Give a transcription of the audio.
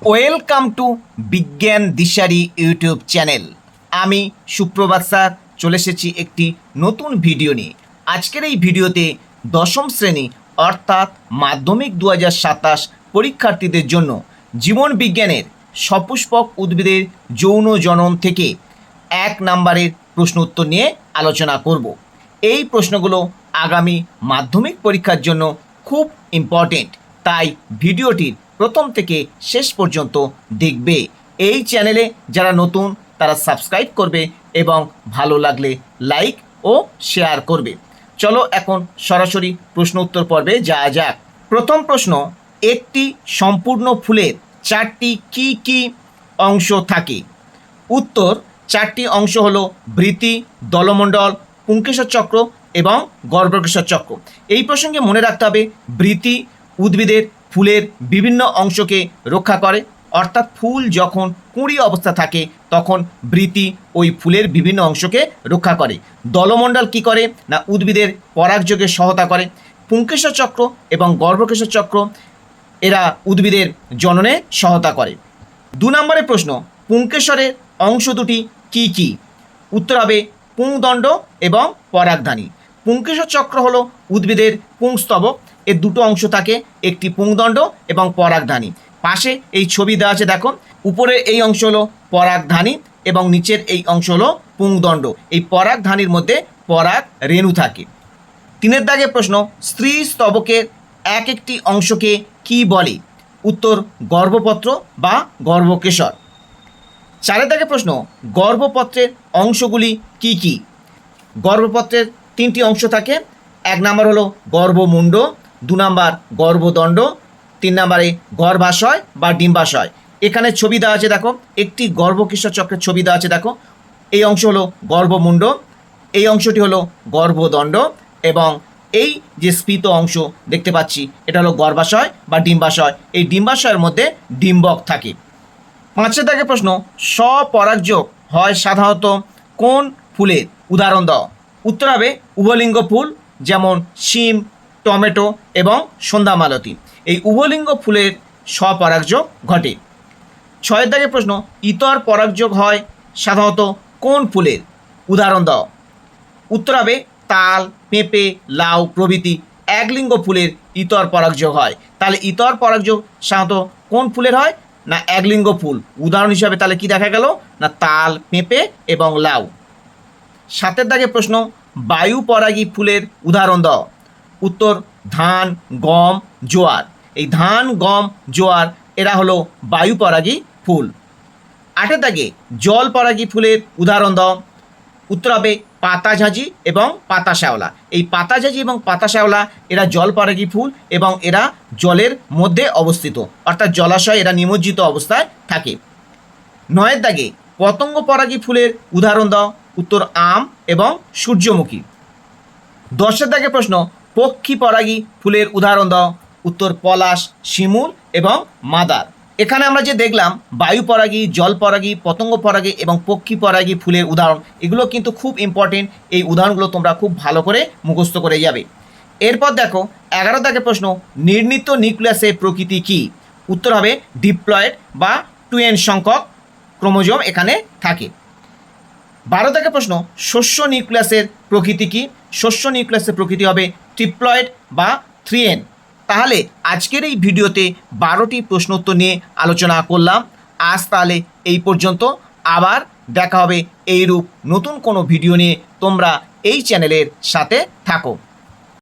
Welcome to বিজ্ঞান দিশারি YouTube channel. আমি সুপ্রভাত স্যার চলে এসেছি একটি নতুন ভিডিও নিয়ে। আজকের এই ভিডিওতে দশম শ্রেণী অর্থাৎ মাধ্যমিক 2027 পরীক্ষার্থীদের জন্য জীবন বিজ্ঞানের সপুষ্পক উদ্ভিদের যৌন জনন থেকে 1 নম্বরের প্রশ্ন উত্তর নিয়ে আলোচনা করব। এই প্রশ্নগুলো আগামী মাধ্যমিক পরীক্ষার জন্য খুব ইম্পর্টেন্ট, তাই ভিডিওটির প্রথম থেকে শেষ পর্যন্ত দেখবে। এই চ্যানেলে যারা নতুন তারা সাবস্ক্রাইব করবে এবং ভালো লাগলে লাইক ও শেয়ার করবে। চলো এখন সরাসরি প্রশ্ন উত্তর পর্বে যাওয়া যাক। প্রথম প্রশ্ন, একটি সম্পূর্ণ ফুলের 4টি কি অংশ থাকে? উত্তর, 4টি অংশ হলো বৃতি, দলমণ্ডল, পুংকেশর চক্র এবং গর্ভকেশর চক্র। এই প্রসঙ্গে মনে রাখতে হবে, বৃতি উদ্ভিদের ফুলের বিভিন্ন অংশকে রক্ষা করে, অর্থাৎ ফুল যখন কুঁড়ি অবস্থা থাকে তখন বৃতি ওই ফুলের বিভিন্ন অংশকে রক্ষা করে। দলমণ্ডল কি করে না উদ্ভিদের পরাগযোগে সহায়তা করে। পুংকেশর চক্র এবং গর্ভকেশর চক্র এরা উদ্ভিদের জননে সহায়তা করে। 2 নম্বরের প্রশ্ন, পুংকেশরের অংশ দুটি কি কি? উত্তর হবে পুংদণ্ড এবং পরাগধানী। পুংকেশর চক্র হলো উদ্ভিদের পুংস্তবক, এর দুটো অংশ থাকে, একটি পুংদণ্ড এবং পরাগধানী। পাশে এই ছবি দেওয়া আছে দেখো, উপরে এই অংশ হলো পরাগধানী এবং নিচের এই অংশ হলো পুংদণ্ড। এই পরাগধানীর মধ্যে পরাগ রেণু থাকে। 3 দাগে প্রশ্ন, স্ত্রী স্তবকের একটি অংশকে কি বলে? উত্তর, গর্ভপত্র বা গর্ভকেশর। 4 দাগে প্রশ্ন, গর্ভপত্রের অংশগুলি কি কি? গর্ভপত্রের 3টি অংশ থাকে। 1 নম্বর হলো গর্ভমুণ্ড, 2 নম্বর গর্ভদণ্ড, 3 নম্বরে গর্ভাশয় বা ডিম্বাশয়। এখানে ছবি দেওয়া আছে দেখো, একটি গর্ভকেশর চক্রের ছবি দেওয়া আছে দেখো। এই অংশ হলো গর্ভমুণ্ড, এই অংশটি হলো গর্ভদণ্ড এবং এই যে স্ফীত অংশ দেখতে পাচ্ছি এটা হলো গর্ভাশয় বা ডিম্বাশয়। এই ডিম্বাশয়ের মধ্যে ডিম্বক থাকে। 5 দাগে প্রশ্ন, স্বপরাগযোগ হয় সাধারণত কোন ফুলের? উদাহরণ দাও। উত্তর হবে উভলিঙ্গ ফুল, যেমন শিম, টমেটো এবং সন্ধ্যামালতী। এই উভলিঙ্গ ফুলের স্বপরাগযোগ ঘটে। 6 দাগে প্রশ্ন, ইতর পরাগযোগ হয় সাধারণত কোন ফুলের? উদাহরণ দাও। উত্তর হবে তাল, পেঁপে, লাউ প্রভৃতি একলিঙ্গ ফুলের ইতর পরাগযোগ হয়। তাহলে ইতর পরাগযোগ সাধারণত কোন ফুলের হয় না একলিঙ্গ ফুল। উদাহরণ হিসাবে তাহলে কি দেখা গেল না তাল, পেঁপে এবং লাউ। 7 দাগে প্রশ্ন, বায়ু পরাগী ফুলের উদাহরণ দাও। উত্তর, ধান, গম, জোয়ার। এই ধান, গম, জোয়ার এরা হলো বায়ু পরাগী ফুল। 8 দাগে জল পরাগী ফুলের উদাহরণ দাও। উত্তর হবে পাতাঝাঁঝি এবং পাতা শ্যাওলা। এই পাতাঝাঁঝি এবং পাতা শ্যাওলা এরা জল পরাগী ফুল এবং এরা জলের মধ্যে অবস্থিত, অর্থাৎ জলাশয়ে এরা নিমজ্জিত অবস্থায় থাকে। 9 দাগে পতঙ্গ পরাগী ফুলের উদাহরণ দাও। উত্তর, আম এবং সূর্যমুখী। 10 দাগে প্রশ্ন, পক্ষী পরাগী ফুলের উদাহরণ দাও। উত্তর, পলাশ, শিমুল এবং মাদার। এখানে আমরা যে দেখলাম বায়ু পরাগী, জল পরাগী, পতঙ্গ পরাগী এবং পক্ষী পরাগী ফুলের উদাহরণ, এগুলো কিন্তু খুব ইম্পর্টেন্ট। এই উদাহরণগুলো তোমরা খুব ভালো করে মুখস্থ করে যাবে। এরপর দেখো 11 দাগে প্রশ্ন, নির্ণীত নিউক্লিয়াসের প্রকৃতি কি? উত্তর হবে ডিপ্লয়েড বা টুয়েন সংখ্যক ক্রোমোজোম এখানে থাকে। 12 দাগে প্রশ্ন, শস্য নিউক্লিয়াসের প্রকৃতি কি? শস্য নিউক্লিয়াসের প্রকৃতি হবে ট্রিপ্লয়েড বা 3n। তাহলে আজকের এই ভিডিওতে 12টি প্রশ্ন উত্তর নিয়ে আলোচনা করলাম। আজ তাহলে এই পর্যন্ত, আবার দেখা হবে এইরূপ নতুন কোনো ভিডিও নিয়ে। তোমরা এই চ্যানেলের সাথে থাকো।